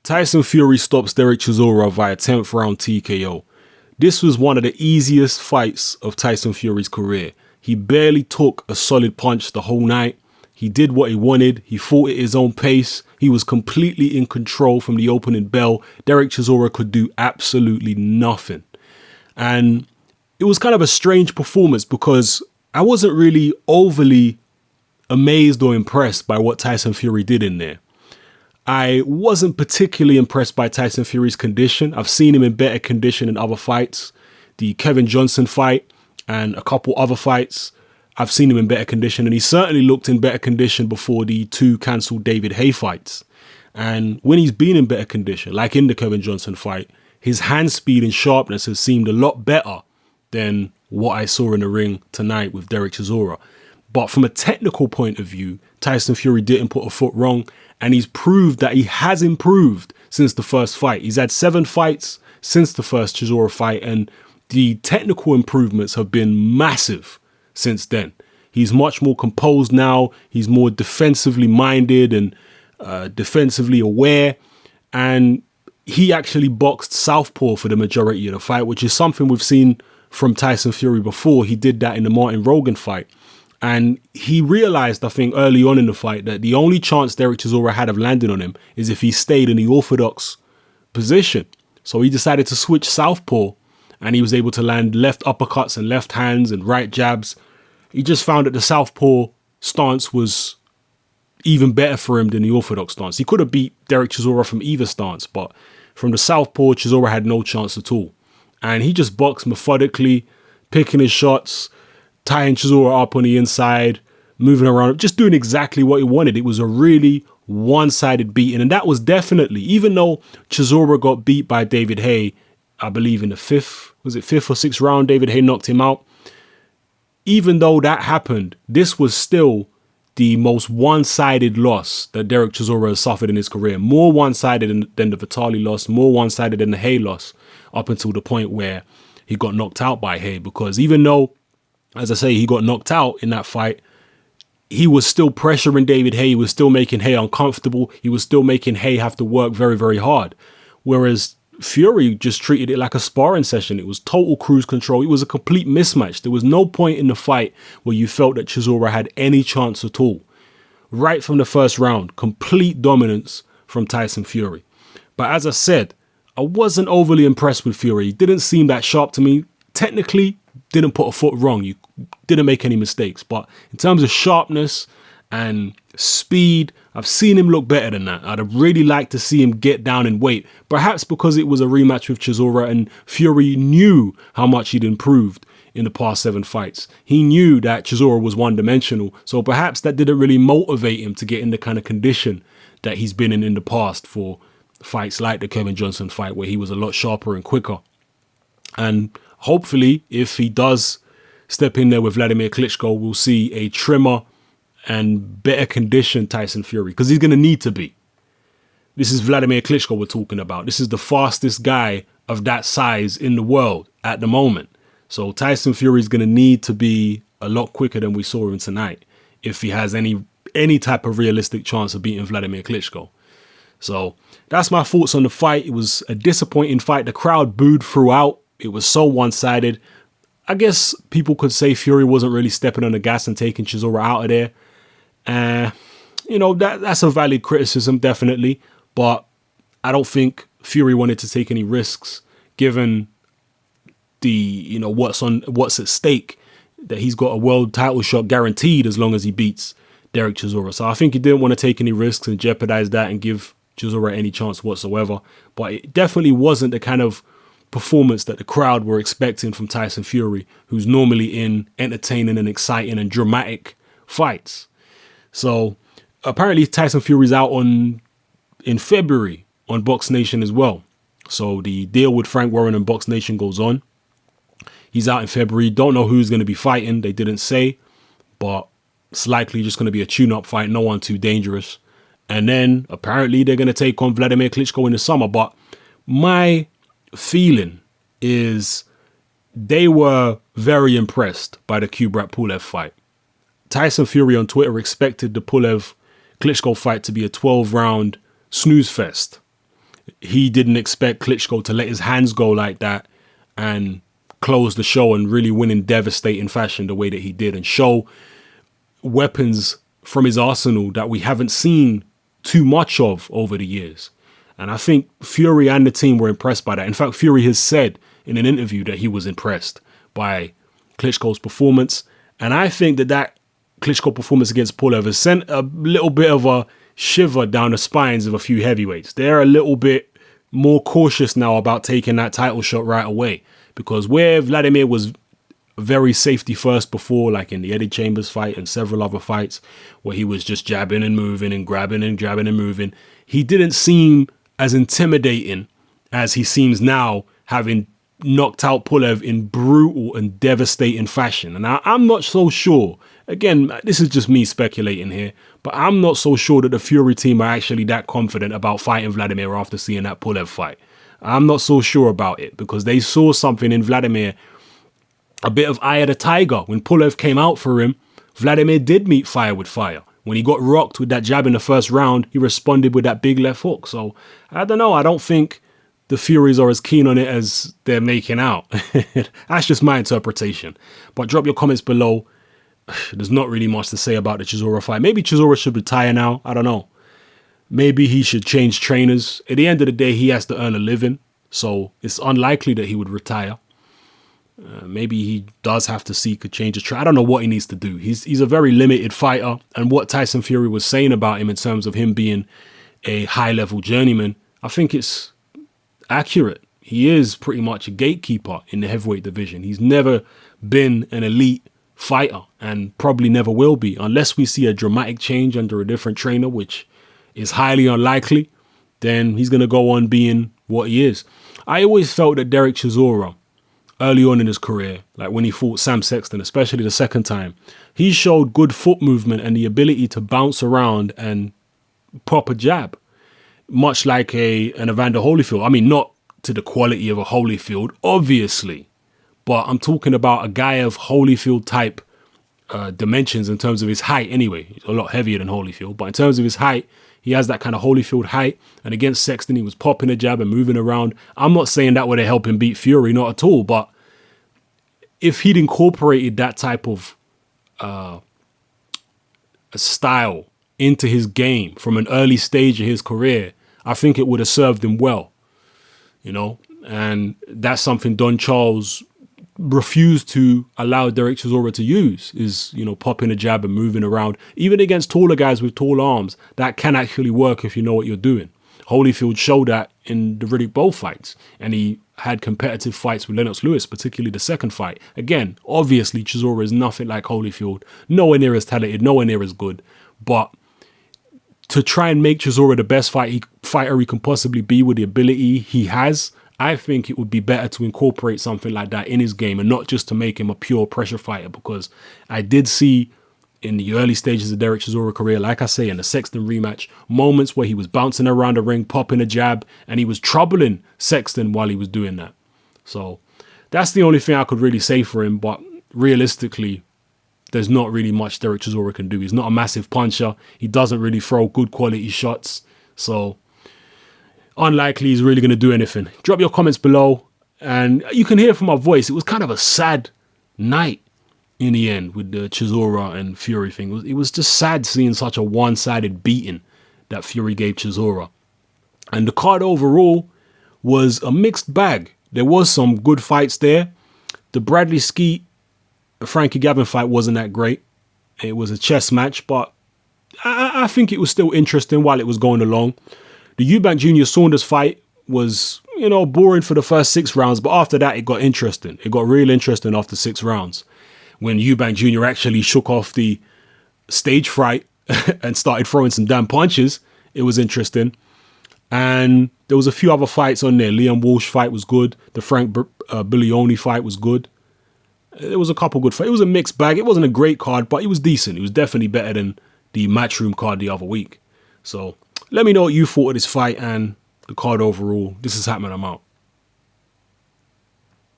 Tyson Fury stops Dereck Chisora via 10th round TKO. This was one of the easiest fights of Tyson Fury's career. He barely took a solid punch the whole night. He did what he wanted. He fought at his own pace. He was completely in control from the opening bell. Dereck Chisora could do absolutely nothing. And it was kind of a strange performance because I wasn't really overly amazed or impressed by what Tyson Fury did in there. I wasn't particularly impressed by Tyson Fury's condition. I've seen him in better condition in other fights. The Kevin Johnson fight and a couple other fights, I've seen him in better condition, and he certainly looked in better condition before the 2 cancelled David Haye fights. And when he's been in better condition, like in the Kevin Johnson fight, his hand speed and sharpness has seemed a lot better than what I saw in the ring tonight with Dereck Chisora. But from a technical point of view, Tyson Fury didn't put a foot wrong, and he's proved that he has improved since the first fight. He's had 7 fights since the first Chisora fight, and the technical improvements have been massive since then. He's much more composed now. He's more defensively minded and defensively aware. And he actually boxed southpaw for the majority of the fight, which is something we've seen from Tyson Fury before. He did that in the Martin Rogan fight. And he realized, I think, early on in the fight that the only chance Dereck Chisora had of landing on him is if he stayed in the orthodox position. So he decided to switch southpaw, and he was able to land left uppercuts and left hands and right jabs. He just found that the southpaw stance was even better for him than the orthodox stance. He could have beat Dereck Chisora from either stance, but from the southpaw, Chisora had no chance at all. And he just boxed methodically, picking his shots, tying Chisora up on the inside, moving around, just doing exactly what he wanted. It was a really one-sided beating. And that was definitely, even though Chisora got beat by David Haye, I believe in the 5th or 6th round, David Haye knocked him out. Even though that happened, this was still the most one-sided loss that Dereck Chisora has suffered in his career. More one-sided than the Vitali loss, more one-sided than the Haye loss, up until the point where he got knocked out by Haye. Because even though, as I say, he got knocked out in that fight, he was still pressuring David Haye. He was still making Haye uncomfortable. He was still making Haye have to work very, very hard. Whereas Fury just treated it like a sparring session. It was total cruise control. It was a complete mismatch. There was no point in the fight where you felt that Chisora had any chance at all. Right from the first round, complete dominance from Tyson Fury. But as I said, I wasn't overly impressed with Fury. He didn't seem that sharp to me. Technically, didn't put a foot wrong. You didn't make any mistakes. But in terms of sharpness and speed, I've seen him look better than that. I'd have really liked to see him get down in weight, perhaps because it was a rematch with Chisora and Fury knew how much he'd improved in the past 7 fights. He knew that Chisora was one-dimensional, so perhaps that didn't really motivate him to get in the kind of condition that he's been in the past for fights like the Kevin Johnson fight, where he was a lot sharper and quicker. And hopefully, if he does step in there with Wladimir Klitschko, we'll see a trimmer and better conditioned Tyson Fury, because he's going to need to be. This is Wladimir Klitschko we're talking about. This is the fastest guy of that size in the world at the moment. So Tyson Fury is going to need to be a lot quicker than we saw him tonight if he has any type of realistic chance of beating Wladimir Klitschko. So that's my thoughts on the fight. It was a disappointing fight. The crowd booed throughout. It was so one-sided. I guess people could say Fury wasn't really stepping on the gas and taking Chisora out of there. That's a valid criticism, definitely. But I don't think Fury wanted to take any risks, given the, what's at stake, that he's got a world title shot guaranteed as long as he beats Dereck Chisora. So I think he didn't want to take any risks and jeopardize that and give Chisora any chance whatsoever. But it definitely wasn't the kind of performance that the crowd were expecting from Tyson Fury, who's normally in entertaining and exciting and dramatic fights. So apparently Tyson Fury's out in February on Box Nation as well. So the deal with Frank Warren and Box Nation goes on. He's out in February. Don't know who's going to be fighting. They didn't say, but it's likely just going to be a tune-up fight. No one too dangerous. And then apparently they're going to take on Wladimir Klitschko in the summer. But my feeling is they were very impressed by the Kubrat-Pulev fight. Tyson Fury on Twitter expected the Pulev-Klitschko fight to be a 12-round snooze fest. he didn't expect Klitschko to let his hands go like that and close the show and really win in devastating fashion the way that he did and show weapons from his arsenal that we haven't seen too much of over the years. And I think Fury and the team were impressed by that. In fact, Fury has said in an interview that he was impressed by Klitschko's performance. And I think that Klitschko performance against Pulev has sent a little bit of a shiver down the spines of a few heavyweights. They're a little bit more cautious now about taking that title shot right away, because where Wladimir was very safety first before, like in the Eddie Chambers fight and several other fights where he was just jabbing and moving and grabbing and jabbing and moving, he didn't seem as intimidating as he seems now, having knocked out Pulev in brutal and devastating fashion. And I'm not so sure, again, this is just me speculating here, but I'm not so sure that the Fury team are actually that confident about fighting Wladimir after seeing that Pulev fight. I'm not so sure about it, because they saw something in Wladimir, a bit of eye of the tiger. When Pulev came out for him, Wladimir did meet fire with fire. When he got rocked with that jab in the first round, he responded with that big left hook. So, I don't know. I don't think the Furies are as keen on it as they're making out. That's just my interpretation. But drop your comments below. There's not really much to say about the Chisora fight. Maybe Chisora should retire now. I don't know. Maybe he should change trainers. At the end of the day, he has to earn a living. So, it's unlikely that he would retire. Maybe he does have to seek a change of trainer. I don't know what he needs to do. He's a very limited fighter. And what Tyson Fury was saying about him in terms of him being a high-level journeyman, I think it's accurate. He is pretty much a gatekeeper in the heavyweight division. He's never been an elite fighter and probably never will be, unless we see a dramatic change under a different trainer, which is highly unlikely. Then he's going to go on being what he is. I always felt that Dereck Chisora, early on in his career, like when he fought Sam Sexton, especially the second time, he showed good foot movement and the ability to bounce around and pop a jab, much like an Evander Holyfield. I mean, not to the quality of a Holyfield, obviously, but I'm talking about a guy of Holyfield type dimensions in terms of his height anyway. He's a lot heavier than Holyfield, but in terms of his height, he has that kind of Holyfield height. And against Sexton, he was popping a jab and moving around. I'm not saying that would have helped him beat Fury, not at all. But if he'd incorporated that type of style into his game from an early stage of his career, I think it would have served him well, you know. And that's something Don Charles refused to allow Dereck Chisora to use, is, you know, popping a jab and moving around. Even against taller guys with tall arms, that can actually work if you know what you're doing. Holyfield showed that in the Riddick Bowe fights, and he had competitive fights with Lennox Lewis, particularly the second fight. Again, obviously Chisora is nothing like Holyfield, nowhere near as talented, nowhere near as good, but to try and make Chisora the best fighter he can possibly be with the ability he has, I think it would be better to incorporate something like that in his game and not just to make him a pure pressure fighter, because I did see in the early stages of Dereck Chisora's career, like I say, in the Sexton rematch, moments where he was bouncing around the ring, popping a jab, and he was troubling Sexton while he was doing that. So that's the only thing I could really say for him, but realistically, there's not really much Dereck Chisora can do. He's not a massive puncher. He doesn't really throw good quality shots. So unlikely he's really going to do anything. Drop your comments below, and you can hear from my voice, it was kind of a sad night in the end with the Chisora and Fury thing. It was just sad seeing such a one-sided beating that Fury gave Chisora. And the card overall was a mixed bag. There was some good fights there. The Bradley Skeet, Frankie Gavin fight wasn't that great. It was a chess match, but I think it was still interesting while it was going along. The Eubank Jr. Saunders fight was, you know, boring for the first 6 rounds, but after that it got interesting. It got real interesting after 6 rounds, when Eubank Jr. actually shook off the stage fright and started throwing some damn punches. It was interesting. And there was a few other fights on there. Liam Walsh fight was good. The Frank Bilioni fight was good. There was a couple good fights. It was a mixed bag. It wasn't a great card, but it was decent. It was definitely better than the Matchroom card the other week. So let me know what you thought of this fight and the card overall. This is Hatman. I'm out.